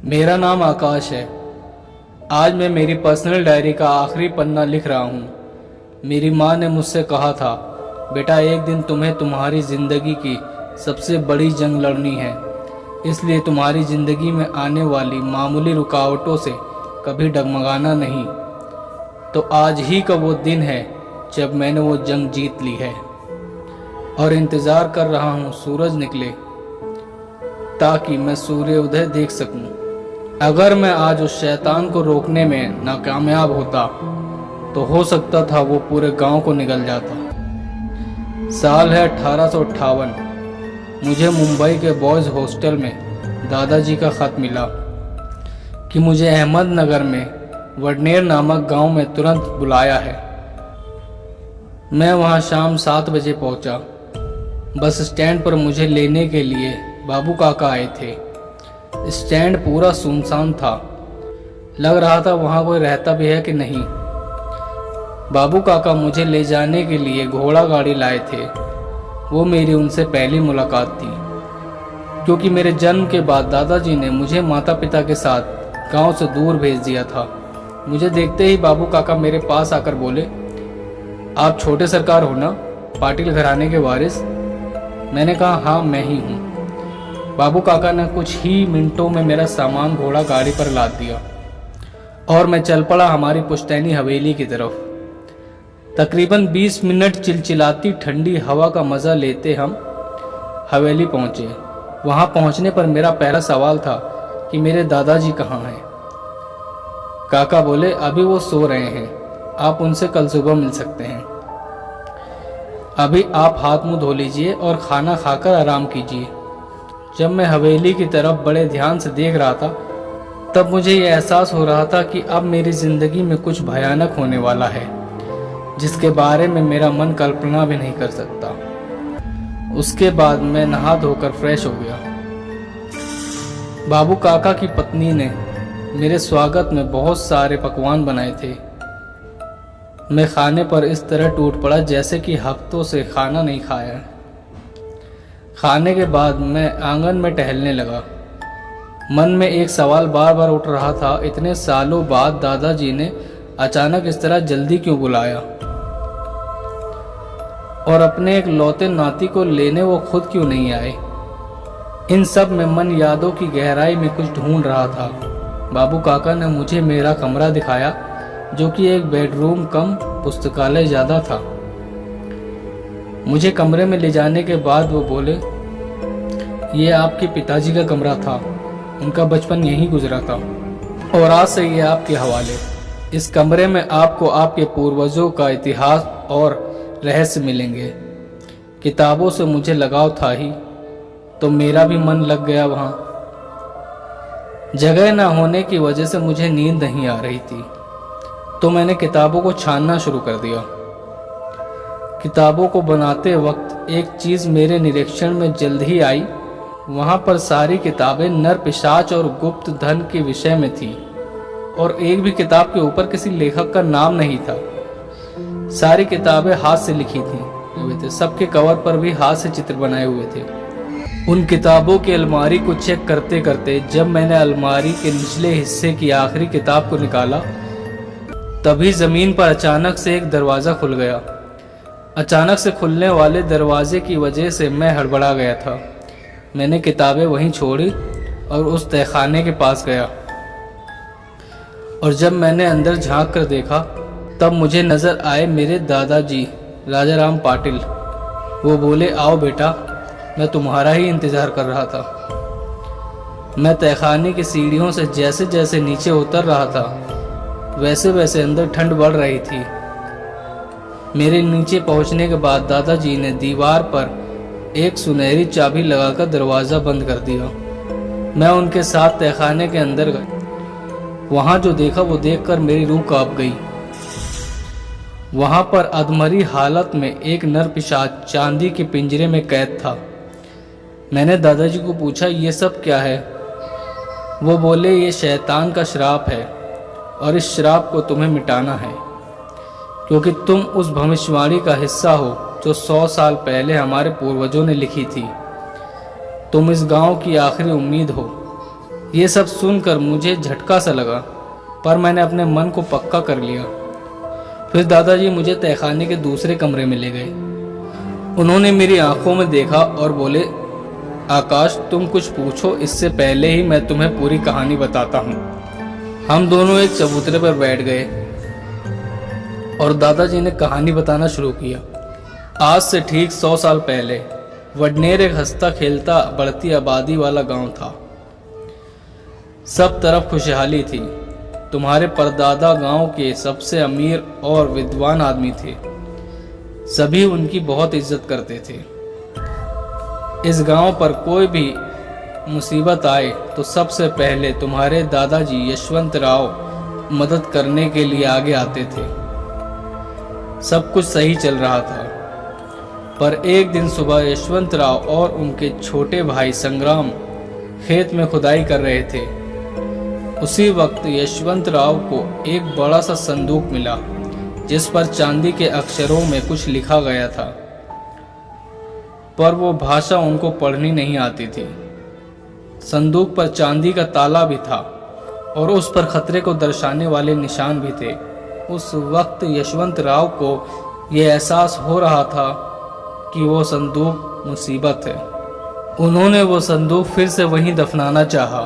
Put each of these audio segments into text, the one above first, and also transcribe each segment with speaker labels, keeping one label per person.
Speaker 1: मेरा नाम आकाश है। आज मैं मेरी पर्सनल डायरी का आखिरी पन्ना लिख रहा हूँ। मेरी माँ ने मुझसे कहा था, बेटा एक दिन तुम्हें तुम्हारी ज़िंदगी की सबसे बड़ी जंग लड़नी है, इसलिए तुम्हारी ज़िंदगी में आने वाली मामूली रुकावटों से कभी डगमगाना नहीं। तो आज ही का वो दिन है जब मैंने वो जंग जीत ली है और इंतज़ार कर रहा हूँ सूरज निकले ताकि मैं सूर्य उदय देख सकूं। अगर मैं आज उस शैतान को रोकने में नाकामयाब होता तो हो सकता था वो पूरे गांव को निगल जाता। साल है 1858। मुझे मुंबई के बॉयज़ हॉस्टल में दादाजी का ख़त मिला कि मुझे अहमदनगर में वडनेर नामक गांव में तुरंत बुलाया है। मैं वहां शाम 7 बजे पहुंचा। बस स्टैंड पर मुझे लेने के लिए बाबू काका आए थे। स्टैंड पूरा सुनसान था। लग रहा था वहाँ कोई रहता भी है कि नहीं। बाबू काका मुझे ले जाने के लिए घोड़ा गाड़ी लाए थे। वो मेरी उनसे पहली मुलाकात थी, क्योंकि मेरे जन्म के बाद दादाजी ने मुझे माता पिता के साथ गांव से दूर भेज दिया था। मुझे देखते ही बाबू काका मेरे पास आकर बोले, आप छोटे सरकार हो ना, पाटिल घराने के वारिस? मैंने कहा, हाँ मैं ही हूँ। बाबू काका ने कुछ ही मिनटों में मेरा सामान घोड़ा गाड़ी पर लाद दिया और मैं चल पड़ा हमारी पुश्तैनी हवेली की तरफ। तकरीबन 20 मिनट चिलचिलाती ठंडी हवा का मज़ा लेते हम हवेली पहुँचे। वहाँ पहुँचने पर मेरा पहला सवाल था कि मेरे दादाजी कहाँ हैं। काका बोले, अभी वो सो रहे हैं, आप उनसे कल सुबह मिल सकते हैं। अभी आप हाथ मुंह धो लीजिए और खाना खाकर आराम कीजिए। जब मैं हवेली की तरफ बड़े ध्यान से देख रहा था तब मुझे ये एहसास हो रहा था कि अब मेरी ज़िंदगी में कुछ भयानक होने वाला है, जिसके बारे में मेरा मन कल्पना भी नहीं कर सकता। उसके बाद मैं नहा धोकर फ्रेश हो गया। बाबू काका की पत्नी ने मेरे स्वागत में बहुत सारे पकवान बनाए थे। मैं खाने पर इस तरह टूट पड़ा जैसे कि हफ्तों से खाना नहीं खाया। खाने के बाद मैं आंगन में टहलने लगा। मन में एक सवाल बार बार उठ रहा था, इतने सालों बाद दादाजी ने अचानक इस तरह जल्दी क्यों बुलाया और अपने एक लौते नाती को लेने वो खुद क्यों नहीं आए। इन सब में मन यादों की गहराई में कुछ ढूंढ रहा था। बाबू काका ने मुझे मेरा कमरा दिखाया, जो कि एक बेडरूम कम पुस्तकालय ज़्यादा था। मुझे कमरे में ले जाने के बाद वो बोले, ये आपके पिताजी का कमरा था, उनका बचपन यहीं गुजरा था और आज से ये आपके हवाले। इस कमरे में आपको आपके पूर्वजों का इतिहास और रहस्य मिलेंगे। किताबों से मुझे लगाव था ही, तो मेरा भी मन लग गया वहाँ। जगह ना होने की वजह से मुझे नींद नहीं आ रही थी, तो मैंने किताबों को छानना शुरू कर दिया। किताबों को बनाते वक्त एक चीज़ मेरे निरीक्षण में जल्द ही आई। वहाँ पर सारी किताबें नर पिशाच और गुप्त धन के विषय में थी और एक भी किताब के ऊपर किसी लेखक का नाम नहीं था। सारी किताबें हाथ से लिखी थी। सबके कवर पर भी हाथ से चित्र बनाए हुए थे। उन किताबों की अलमारी को चेक करते करते जब मैंने अलमारी के निचले हिस्से की आखिरी किताब को निकाला, तभी ज़मीन पर अचानक से एक दरवाज़ा खुल गया। अचानक से खुलने वाले दरवाजे की वजह से मैं हड़बड़ा गया था। मैंने किताबें वहीं छोड़ी और उस तहखाने के पास गया और जब मैंने अंदर झांक कर देखा तब मुझे नज़र आए मेरे दादाजी राजा राम पाटिल। वो बोले, आओ बेटा, मैं तुम्हारा ही इंतज़ार कर रहा था। मैं तहखाने की सीढ़ियों से जैसे जैसे नीचे उतर रहा था वैसे वैसे अंदर ठंड बढ़ रही थी। मेरे नीचे पहुंचने के बाद दादाजी ने दीवार पर एक सुनहरी चाबी लगाकर दरवाज़ा बंद कर दिया। मैं उनके साथ तहखाने के अंदर गया। वहाँ जो देखा वो देखकर मेरी रूह कांप गई। वहाँ पर अधमरी हालत में एक नर पिशाच चांदी के पिंजरे में कैद था। मैंने दादाजी को पूछा, ये सब क्या है? वो बोले, ये शैतान का श्राप है और इस श्राप को तुम्हें मिटाना है, क्योंकि तुम उस भविष्यवाणी का हिस्सा हो जो 100 साल पहले हमारे पूर्वजों ने लिखी थी। तुम इस गांव की आखिरी उम्मीद हो। ये सब सुनकर मुझे झटका सा लगा, पर मैंने अपने मन को पक्का कर लिया। फिर दादाजी मुझे तहखाने के दूसरे कमरे में ले गए। उन्होंने मेरी आंखों में देखा और बोले, आकाश तुम कुछ पूछो, इससे पहले ही मैं तुम्हें पूरी कहानी बताता हूँ। हम दोनों एक चबूतरे पर बैठ गए और दादाजी ने कहानी बताना शुरू किया। आज से ठीक 100 साल पहले वडनेर एक हंसता खेलता बढ़ती आबादी वाला गांव था। सब तरफ खुशहाली थी। तुम्हारे परदादा गांव के सबसे अमीर और विद्वान आदमी थे। सभी उनकी बहुत इज्जत करते थे। इस गांव पर कोई भी मुसीबत आए तो सबसे पहले तुम्हारे दादाजी यशवंत राव मदद करने के लिए आगे आते थे। सब कुछ सही चल रहा था, पर एक दिन सुबह यशवंत राव और उनके छोटे भाई संग्राम खेत में खुदाई कर रहे थे। उसी वक्त यशवंत राव को एक बड़ा सा संदूक मिला, जिस पर चांदी के अक्षरों में कुछ लिखा गया था, पर वो भाषा उनको पढ़नी नहीं आती थी। संदूक पर चांदी का ताला भी था और उस पर खतरे को दर्शाने वाले निशान भी थे। उस वक्त यशवंत राव को ये एहसास हो रहा था कि वो संदूक मुसीबत है। उन्होंने वो संदूक फिर से वहीं दफनाना चाहा,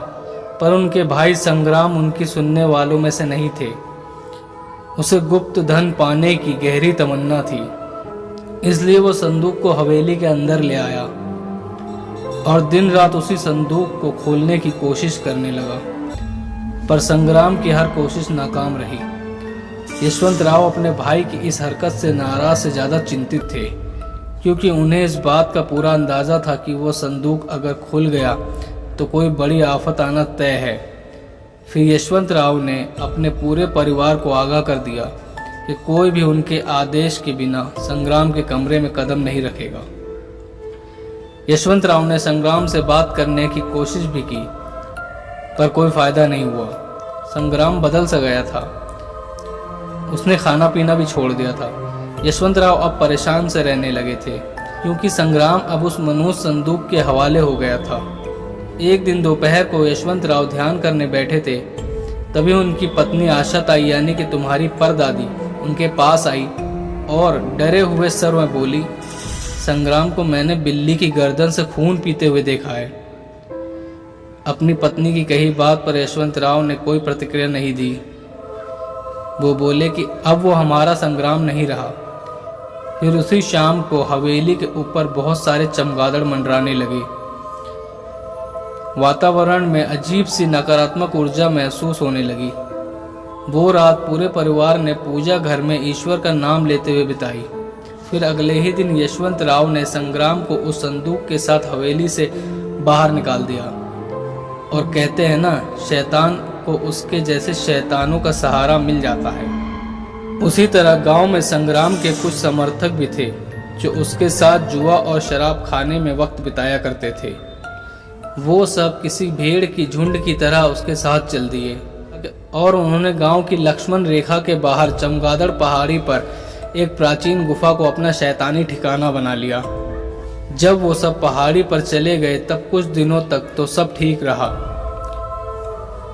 Speaker 1: पर उनके भाई संग्राम उनकी सुनने वालों में से नहीं थे। उसे गुप्त धन पाने की गहरी तमन्ना थी, इसलिए वो संदूक को हवेली के अंदर ले आया और दिन रात उसी संदूक को खोलने की कोशिश करने लगा, पर संग्राम की हर कोशिश नाकाम रही। यशवंत राव अपने भाई की इस हरकत से नाराज से ज़्यादा चिंतित थे, क्योंकि उन्हें इस बात का पूरा अंदाज़ा था कि वो संदूक अगर खुल गया तो कोई बड़ी आफत आना तय है। फिर यशवंत राव ने अपने पूरे परिवार को आगाह कर दिया कि कोई भी उनके आदेश के बिना संग्राम के कमरे में कदम नहीं रखेगा। यशवंत राव ने संग्राम से बात करने की कोशिश भी की, पर कोई फायदा नहीं हुआ। संग्राम बदल सा गया था। उसने खाना पीना भी छोड़ दिया था। यशवंत राव अब परेशान से रहने लगे थे, क्योंकि संग्राम अब उस मनुष्य संदूक के हवाले हो गया था। एक दिन दोपहर को यशवंत राव ध्यान करने बैठे थे, तभी उनकी पत्नी आशा ताई यानी कि तुम्हारी परदादी उनके पास आई और डरे हुए स्वर में बोली, संग्राम को मैंने बिल्ली की गर्दन से खून पीते हुए देखा है। अपनी पत्नी की कही बात पर यशवंत राव ने कोई प्रतिक्रिया नहीं दी। वो बोले कि अब वो हमारा संग्राम नहीं रहा। फिर उसी शाम को हवेली के ऊपर बहुत सारे चमगादड़ मंडराने लगे। वातावरण में अजीब सी नकारात्मक ऊर्जा महसूस होने लगी। वो रात पूरे परिवार ने पूजा घर में ईश्वर का नाम लेते हुए बिताई। फिर अगले ही दिन यशवंत राव ने संग्राम को उस संदूक के साथ हवेली से बाहर निकाल दिया। और कहते हैं ना, शैतान को उसके जैसे शैतानों का सहारा मिल जाता है। उसी तरह गांव में संग्राम के कुछ समर्थक भी थे, जो उसके साथ जुआ और शराब खाने में वक्त बिताया करते थे। वो सब किसी भेड़ की झुंड की तरह उसके साथ चल दिए और उन्होंने गांव की लक्ष्मण रेखा के बाहर चमगादड़ पहाड़ी पर एक प्राचीन गुफा को अपना शैतानी ठिकाना बना लिया। जब वो सब पहाड़ी पर चले गए तब कुछ दिनों तक तो सब ठीक रहा,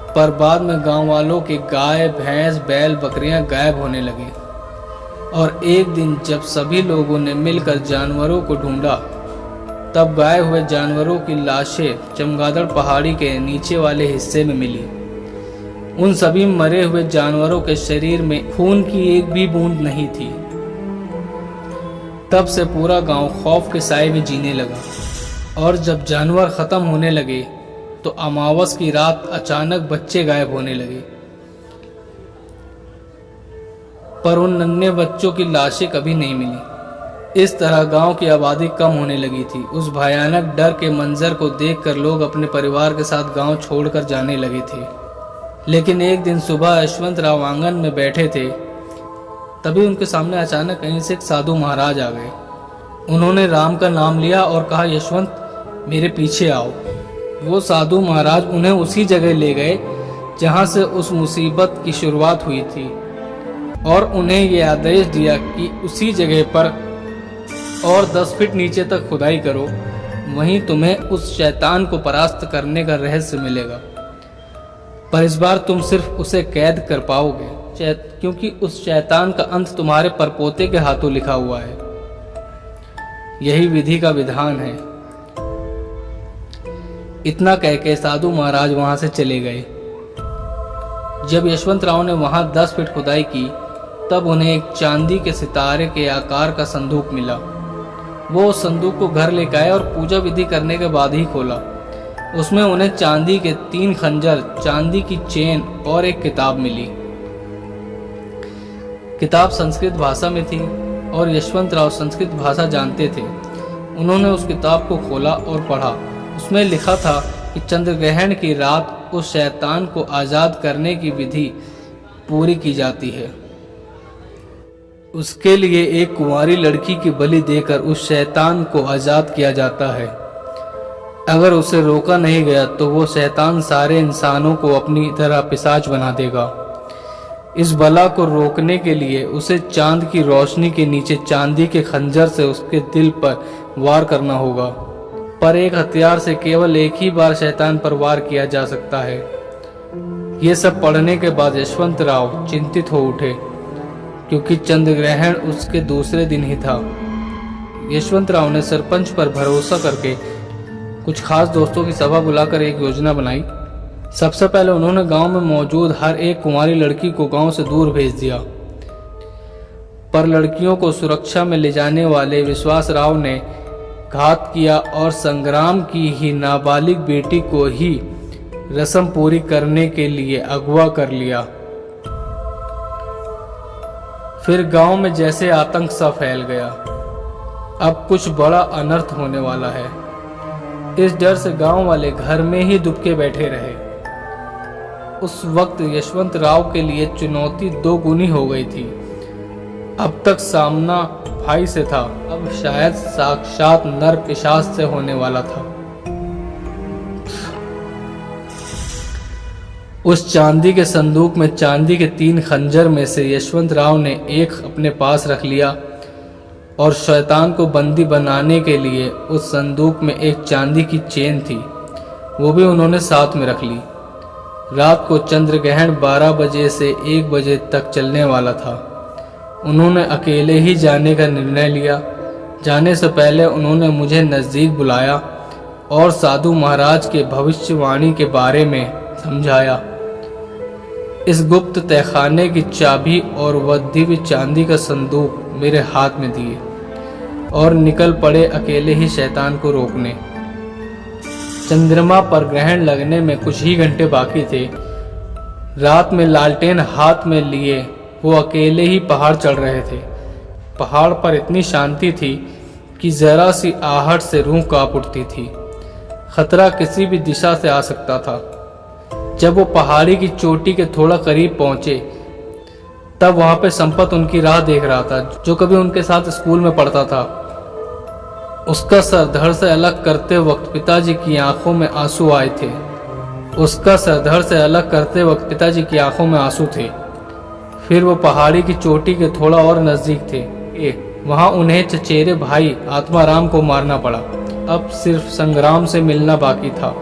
Speaker 1: पर बाद में गांव वालों के गाय भैंस बैल बकरियां गायब होने लगी। और एक दिन जब सभी लोगों ने मिलकर जानवरों को ढूंढा, तब गायब हुए जानवरों की लाशें चमगादड़ पहाड़ी के नीचे वाले हिस्से में मिली। उन सभी मरे हुए जानवरों के शरीर में खून की एक भी बूंद नहीं थी। तब से पूरा गांव खौफ के साए में जीने लगा। और जब जानवर खत्म होने लगे तो अमावस की रात अचानक बच्चे गायब होने लगे, पर उन नन्हे बच्चों की लाशें कभी नहीं मिली। इस तरह गांव की आबादी कम होने लगी थी। उस भयानक डर के मंजर को देखकर लोग अपने परिवार के साथ गांव छोड़कर जाने लगे थे। लेकिन एक दिन सुबह यशवंत राव आंगन में बैठे थे, तभी उनके सामने अचानक कहीं से एक साधु महाराज आ गए। उन्होंने राम का नाम लिया और कहा, यशवंत मेरे पीछे आओ। वो साधु महाराज उन्हें उसी जगह ले गए जहां से उस मुसीबत की शुरुआत हुई थी, और उन्हें ये आदेश दिया कि उसी जगह पर और 10 फीट नीचे तक खुदाई करो, वहीं तुम्हें उस शैतान को परास्त करने का रहस्य मिलेगा। पर इस बार तुम सिर्फ उसे कैद कर पाओगे, क्योंकि उस शैतान का अंत तुम्हारे परपोते के हाथों लिखा हुआ है। यही विधि का विधान है। इतना कहकर साधु महाराज वहां से चले गए। जब यशवंतराव ने वहां 10 फीट खुदाई की, तब उन्हें एक चांदी के सितारे के आकार का संदूक मिला। वो उस संदूक को घर लेकर आए और पूजा विधि करने के बाद ही खोला। उसमें उन्हें चांदी के 3 खंजर, चांदी की चेन और एक किताब मिली। किताब संस्कृत भाषा में थी और यशवंतराव संस्कृत भाषा जानते थे। उन्होंने उस किताब को खोला और पढ़ा। उसमें लिखा था कि चंद्र ग्रहण की रात उस शैतान को आज़ाद करने की विधि पूरी की जाती है। उसके लिए एक कुंवारी लड़की की बलि देकर उस शैतान को आज़ाद किया जाता है। अगर उसे रोका नहीं गया तो वो शैतान सारे इंसानों को अपनी तरह पिशाच बना देगा। इस बला को रोकने के लिए उसे चांद की रोशनी के नीचे चांदी के खंजर से उसके दिल पर वार करना होगा। पर एक हथियार से केवल एक ही बार शैतान पर वार किया जा सकता है। ये सब पढ़ने के बाद यशवंतराव चिंतित हो उठे, क्योंकि चंद्र ग्रहण उसके दूसरे दिन ही था। यशवंतराव ने सरपंच पर भरोसा करके कुछ खास दोस्तों की सभा बुलाकर एक योजना बनाई। सबसे पहले उन्होंने गांव में मौजूद हर एक कुंवारी लड़की को गांव से दूर भेज दिया। पर लड़कियों को सुरक्षा में ले जाने वाले विश्वासराव ने घात किया और संग्राम की ही नाबालिग बेटी को ही रस्म पूरी करने के लिए अगवा कर लिया। फिर गांव में जैसे आतंक सा फैल गया। अब कुछ बड़ा अनर्थ होने वाला है। इस डर से गांव वाले घर में ही दुबके बैठे रहे। उस वक्त यशवंतराव के लिए चुनौती 2 गुनी हो गई थी। अब तक सामना भाई से था, अब शायद साक्षात नर पिशाच से होने वाला था। उस चांदी के संदूक में चांदी के 3 खंजर में से यशवंतराव ने एक अपने पास रख लिया और शैतान को बंदी बनाने के लिए उस संदूक में एक चांदी की चेन थी, वो भी उन्होंने साथ में रख ली। रात को चंद्र ग्रहण 12 बजे से 1 बजे तक चलने वाला था। उन्होंने अकेले ही जाने का निर्णय लिया। जाने से पहले उन्होंने मुझे नज़दीक बुलाया और साधु महाराज के भविष्यवाणी के बारे में समझाया। इस गुप्त तहखाने की चाबी और वह दिव्य चांदी का संदूक मेरे हाथ में दिए और निकल पड़े अकेले ही शैतान को रोकने। चंद्रमा पर ग्रहण लगने में कुछ ही घंटे बाकी थे। रात में लालटेन हाथ में लिए वो अकेले ही पहाड़ चढ़ रहे थे। पहाड़ पर इतनी शांति थी कि जरा सी आहट से रूह कांप उठती थी। खतरा किसी भी दिशा से आ सकता था। जब वो पहाड़ी की चोटी के थोड़ा करीब पहुंचे, तब वहां पे संपत उनकी राह देख रहा था, जो कभी उनके साथ स्कूल में पढ़ता था। उसका सर धड़ से अलग करते वक्त पिताजी की आंखों में आंसू आए थे। उसका सर धड़ से अलग करते वक्त पिताजी की आंखों में आंसू थे। फिर वो पहाड़ी की चोटी के थोड़ा और नजदीक थे। वहां उन्हें चचेरे भाई आत्माराम को मारना पड़ा। अब सिर्फ संग्राम से मिलना बाकी था।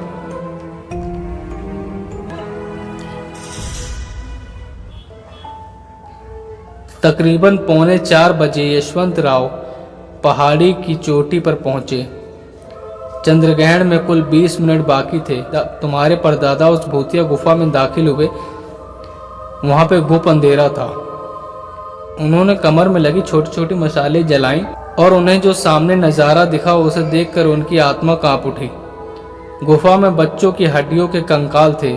Speaker 1: तकरीबन 3:45 बजे यशवंतराव पहाड़ी की चोटी पर पहुंचे। चंद्रग्रहण में कुल 20 मिनट बाकी थे। तुम्हारे परदादा उस भूतिया गुफा में दाखिल हुए। वहां पे गुप अंधेरा था। उन्होंने कमर में लगी छोटी छोटी मशालें जलाईं और उन्हें जो सामने नजारा दिखा उसे देखकर उनकी आत्मा कांप उठी। गुफा में बच्चों की हड्डियों के कंकाल थे।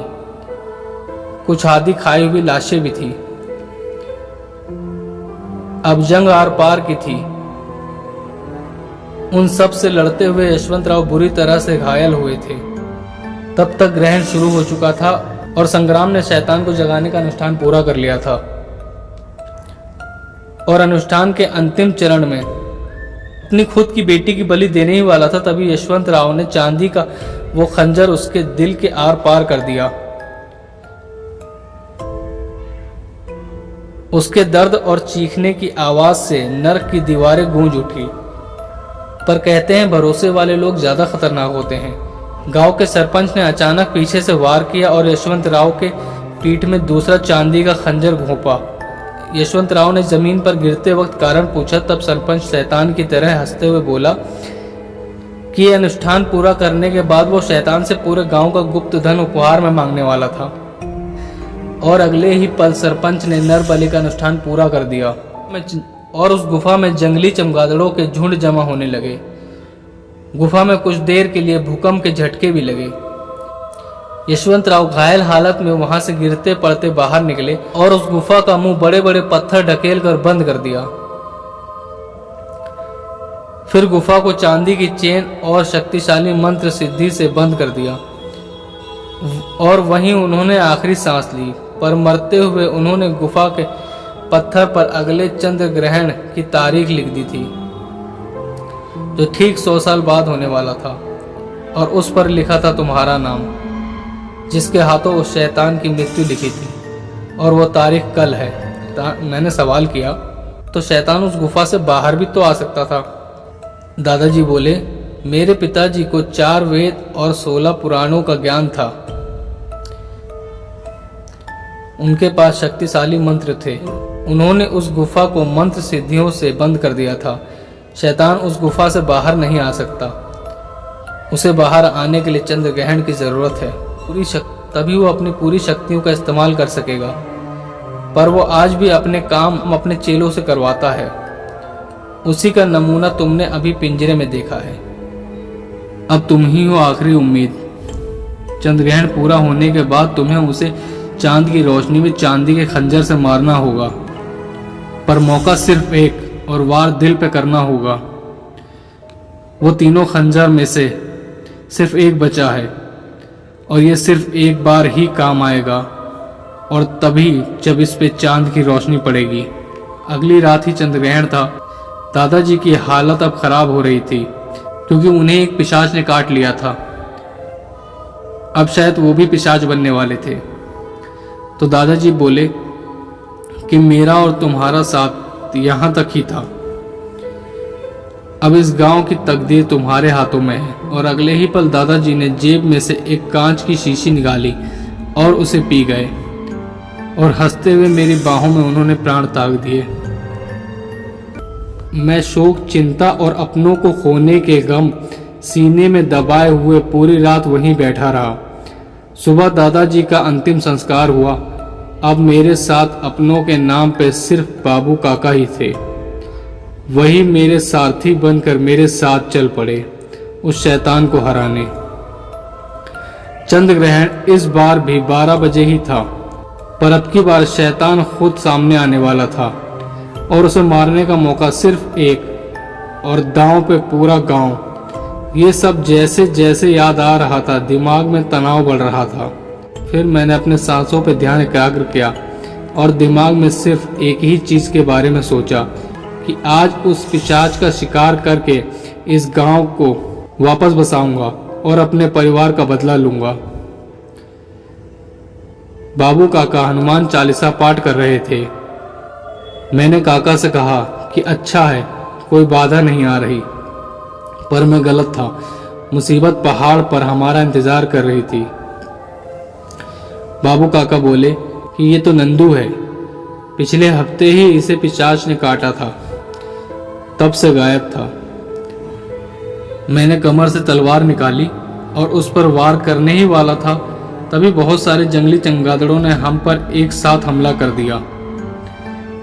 Speaker 1: कुछ आधी खाई हुई लाशें भी थी। अब जंग आर पार की थी। उन सब से लड़ते हुए यशवंतराव बुरी तरह से घायल हुए थे। तब तक ग्रहण शुरू हो चुका था और संग्राम ने शैतान को जगाने का अनुष्ठान पूरा कर लिया था। और अनुष्ठान के अंतिम चरण में अपनी खुद की बेटी की बलि देने ही वाला था, तभी यशवंतराव ने चांदी का वो खंजर उसके दिल के आर पार कर दिया। उसके दर्द और चीखने की आवाज से नर्क की दीवारें गूंज उठी। पर कहते हैं भरोसे वाले लोग ज्यादा खतरनाक होते हैं। गांव के सरपंच ने अचानक पीछे से वार किया और यशवंत राव के पीठ में दूसरा चांदी का खंजर घोंपा। यशवंत राव ने जमीन पर गिरते वक्त कारण पूछा। तब सरपंच शैतान की तरह हंसते हुए बोला कि यह अनुष्ठान पूरा करने के बाद वो शैतान से पूरे गांव का गुप्त धन उपहार में मांगने वाला था। और अगले ही पल सरपंच ने नर बलि का अनुष्ठान पूरा कर दिया और उस गुफा में जंगली चमगादड़ों के झुंड जमा होने लगे। गुफा में कुछ देर के लिए भूकंप के झटके भी लगे। यशवंत राव घायल हालत में वहां से गिरते पड़ते बाहर निकले और उस गुफा का मुंह बड़े बड़े पत्थर ढकेल कर बंद कर दिया। फिर गुफा को चांदी की चेन और शक्तिशाली मंत्र सिद्धि से बंद कर दिया और वहीं उन्होंने आखिरी सांस ली। पर मरते हुए उन्होंने गुफा के पत्थर पर अगले चंद्र ग्रहण की तारीख लिख दी थी, जो ठीक 100 साल बाद होने वाला था। और उस पर लिखा था तुम्हारा नाम, जिसके हाथों उस शैतान की मृत्यु लिखी थी। और वो तारीख कल है। मैंने सवाल किया, तो शैतान उस गुफा से बाहर भी तो आ सकता था। दादाजी बोले, मेरे पिताजी को 4 वेद और 16 पुराणों का ज्ञान था। उनके पास शक्तिशाली मंत्र थे। उन्होंने उस गुफा को मंत्र सिद्धियों से बंद कर दिया था। शैतान उस गुफा से बाहर नहीं आ सकता। उसे बाहर आने के लिए चंद्र ग्रहण की जरूरत है। तभी वो अपनी पूरी शक्तियों का इस्तेमाल कर सकेगा। पर वो आज भी अपने काम अपने चेलों से करवाता है। उसी का नमूना तुमने अभी पिंजरे में देखा है। अब तुम ही हो आखिरी उम्मीद। चंद्र ग्रहण पूरा होने के बाद तुम्हें उसे चांद की रोशनी में चांदी के खंजर से मारना होगा। पर मौका सिर्फ एक और वार दिल पे करना होगा। वो तीनों खंजर में से सिर्फ एक बचा है और ये सिर्फ एक बार ही काम आएगा, और तभी जब इस पे चांद की रोशनी पड़ेगी। अगली रात ही चंद्र ग्रहण था। दादाजी की हालत अब खराब हो रही थी क्योंकि उन्हें एक पिशाच ने काट लिया था। अब शायद वो भी पिशाच बनने वाले थे। तो दादाजी बोले कि मेरा और तुम्हारा साथ यहाँ तक ही था। अब इस गांव की तकदीर तुम्हारे हाथों में है। और अगले ही पल दादाजी ने जेब में से एक कांच की शीशी निकाली और उसे पी गए। और हंसते हुए मेरी बाहों में उन्होंने प्राण त्याग दिए। मैं शोक, चिंता और अपनों को खोने के गम सीने में दबाए हुए पूरी रात वहीं बैठा रहा। सुबह दादाजी का अंतिम संस्कार हुआ। अब मेरे साथ अपनों के नाम पे सिर्फ बाबू काका ही थे। वही मेरे सारथी बनकर मेरे साथ चल पड़े उस शैतान को हराने। चंद्र ग्रहण इस बार भी 12 बजे ही था, पर अब की बार शैतान खुद सामने आने वाला था और उसे मारने का मौका सिर्फ एक, और दांव पे पूरा गांव। ये सब जैसे जैसे याद आ रहा था, दिमाग में तनाव बढ़ रहा था। फिर मैंने अपने सांसों पर ध्यान एकाग्र किया और दिमाग में सिर्फ एक ही चीज के बारे में सोचा कि आज उस पिशाच का शिकार करके इस गांव को वापस बसाऊंगा और अपने परिवार का बदला लूंगा। बाबू काका हनुमान चालीसा पाठ कर रहे थे। मैंने काका से कहा कि अच्छा है, कोई बाधा नहीं आ रही। पर मैं गलत था। मुसीबत पहाड़ पर हमारा इंतजार कर रही थी। बाबू काका बोले कि ये तो नंदू है, पिछले हफ्ते ही इसे पिशाच ने काटा था, तब से गायब था। मैंने कमर से तलवार निकाली और उस पर वार करने ही वाला था, तभी बहुत सारे जंगली चमगादड़ों ने हम पर एक साथ हमला कर दिया,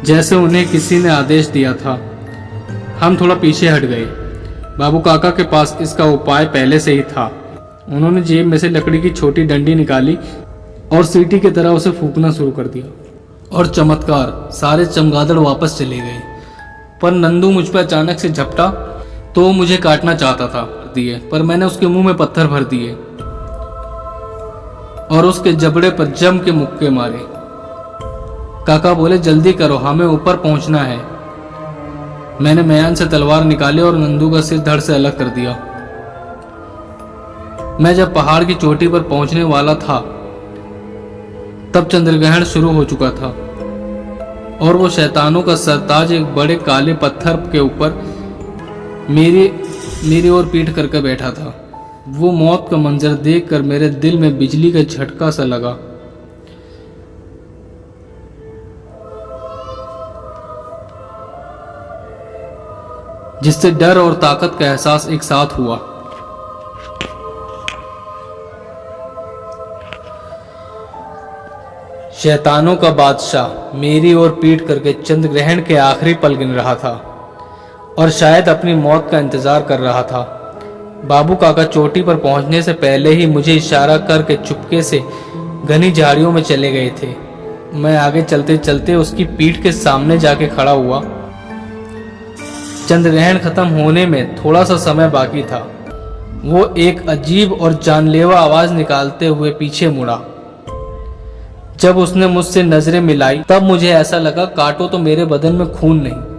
Speaker 1: जैसे उन्हें किसी ने आदेश दिया था। हम थोड़ा पीछे हट गए। बाबू काका के पास इसका उपाय पहले से ही था। उन्होंने जेब में से लकड़ी की छोटी डंडी निकाली और सीटी की तरह उसे फूंकना शुरू कर दिया, और चमत्कार, सारे चमगादड़ वापस चले गए। पर नंदू मुझ पर अचानक से झपटा तो वो मुझे काटना चाहता था, पर मैंने उसके मुंह में पत्थर भर दिए और उसके जबड़े पर जम के मुक्के मारे। काका बोले, जल्दी करो, हमें ऊपर पहुंचना है। मैंने म्यान से तलवार निकाली और नंदू का सिर धड़ से अलग कर दिया। मैं जब पहाड़ की चोटी पर पहुंचने वाला था, तब चंद्रग्रहण शुरू हो चुका था और वो शैतानों का सरताज एक बड़े काले पत्थर के ऊपर मेरी ओर पीठ करके बैठा था। वो मौत का मंजर देखकर मेरे दिल में बिजली का झटका सा लगा। जिससे डर और ताकत का एहसास एक साथ हुआ। शैतानों का बादशाह मेरी ओर पीट करके चंद्र ग्रहण के आखिरी पल गिन रहा था और शायद अपनी मौत का इंतजार कर रहा था। बाबू काका चोटी पर पहुंचने से पहले ही मुझे इशारा करके चुपके से घनी झाड़ियों में चले गए थे। मैं आगे चलते चलते उसकी पीठ के सामने जाके खड़ा हुआ। चंद्र ग्रहण खत्म होने में थोड़ा सा समय बाकी था। वो एक अजीब और जानलेवा आवाज निकालते हुए पीछे मुड़ा। जब उसने मुझसे नजरें मिलाई तब मुझे ऐसा लगा काटो तो मेरे बदन में खून नहीं।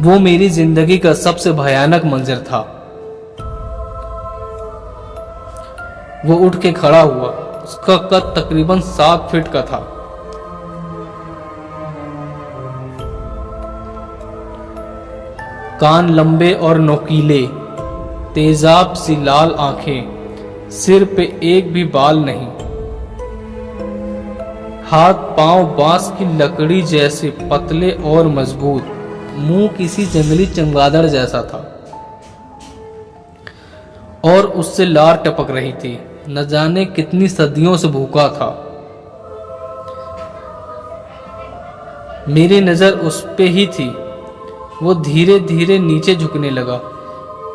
Speaker 1: वो मेरी जिंदगी का सबसे भयानक मंजर था। वो उठ के खड़ा हुआ। उसका कद तकरीबन 7 फीट का था। कान लंबे और नोकीले, तेजाब सी लाल आंखें, सिर पे एक भी बाल नहीं, हाथ पांव बांस की लकड़ी जैसे पतले और मजबूत, मुंह किसी जंगली चमगादड़ जैसा था और उससे लार टपक रही थी। न जाने कितनी सदियों से भूखा था। मेरी नजर उस पे ही थी। वो धीरे धीरे नीचे झुकने लगा।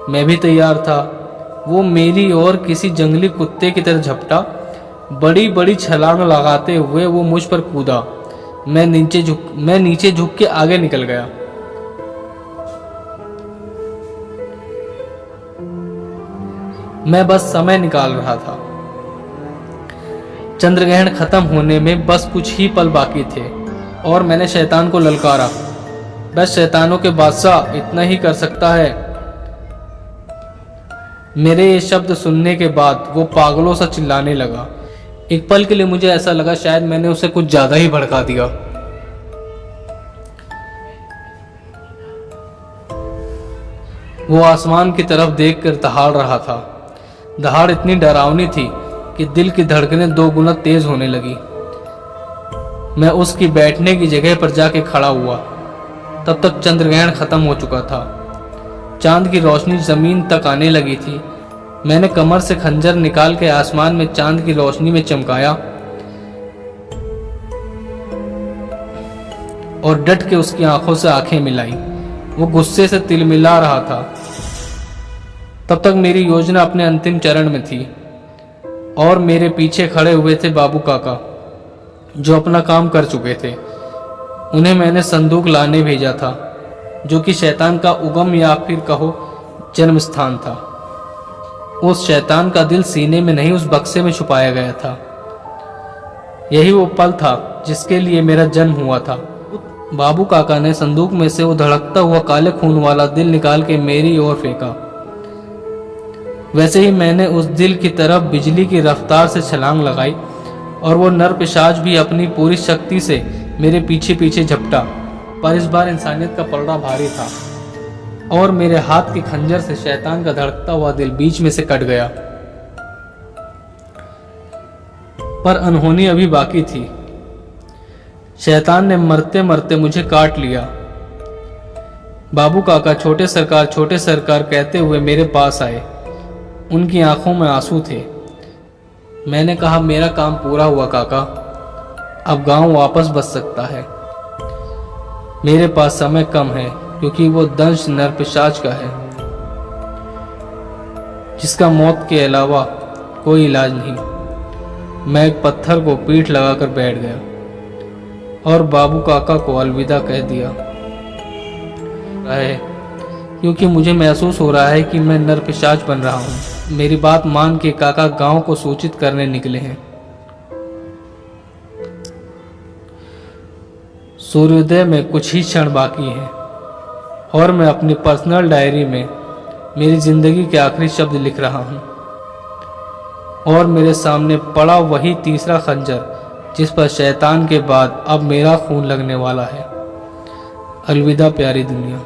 Speaker 1: मैं भी तैयार था। वो मेरी ओर किसी जंगली कुत्ते की तरह झपटा। बड़ी बड़ी छलांग लगाते हुए वो मुझ पर कूदा। मैं नीचे झुक के आगे निकल गया। मैं बस समय निकाल रहा था। चंद्रग्रहण खत्म होने में बस कुछ ही पल बाकी थे और मैंने शैतान को ललकारा। बस शैतानों के बादशाह इतना ही कर सकता है। मेरे ये शब्द सुनने के बाद वो पागलों सा चिल्लाने लगा। एक पल के लिए मुझे ऐसा लगा शायद मैंने उसे कुछ ज्यादा ही भड़का दिया। वो आसमान की तरफ देखकर दहाड़ रहा था। दहाड़ इतनी डरावनी थी कि दिल की धड़कनें 2 गुना तेज होने लगी। मैं उसकी बैठने की जगह पर जाके खड़ा हुआ। तब तक चंद्रग्रहण खत्म हो चुका था। चांद की रोशनी जमीन तक आने लगी थी। मैंने कमर से खंजर निकाल के आसमान में चांद की रोशनी में चमकाया और डट के उसकी आंखों से आंखें मिलाई। वो गुस्से से तिलमिला रहा था। तब तक मेरी योजना अपने अंतिम चरण में थी और मेरे पीछे खड़े हुए थे बाबू काका, जो अपना काम कर चुके थे। उन्हें मैंने संदूक लाने भेजा था, जो कि शैतान का उगम या फिर कहो जन्म स्थान था। उस शैतान का दिल सीने में नहीं, उस बक्से में छुपाया गया था। यही वो पल था जिसके लिए मेरा जन्म हुआ था। बाबू काका ने संदूक में से वो धड़कता हुआ काले खून वाला दिल निकाल के मेरी ओर फेंका। वैसे ही मैंने उस दिल की तरफ बिजली की रफ्तार से छलांग लगाई और वो नर पिशाच भी अपनी पूरी शक्ति से मेरे पीछे पीछे झपटा। पर इस बार इंसानियत का पलड़ा भारी था और मेरे हाथ के खंजर से शैतान का धड़कता हुआ दिल बीच में से कट गया। पर अनहोनी अभी बाकी थी। शैतान ने मरते मरते मुझे काट लिया। बाबू काका छोटे सरकार कहते हुए मेरे पास आए। उनकी आंखों में आंसू थे। मैंने कहा, मेरा काम पूरा हुआ काका, अब गांव वापस बच सकता है। मेरे पास समय कम है क्योंकि वो दंश नरपिशाच का है, जिसका मौत के अलावा कोई इलाज नहीं। मैं एक पत्थर को पीठ लगाकर बैठ गया और बाबू काका को अलविदा कह दिया क्योंकि मुझे महसूस हो रहा है कि मैं नरपिशाच बन रहा हूँ। मेरी बात मान के काका गांव को सूचित करने निकले हैं। सूर्योदय में कुछ ही क्षण बाकी हैं और मैं अपनी पर्सनल डायरी में मेरी जिंदगी के आखिरी शब्द लिख रहा हूँ और मेरे सामने पड़ा वही तीसरा खंजर जिस पर शैतान के बाद अब मेरा खून लगने वाला है। अलविदा प्यारी दुनिया।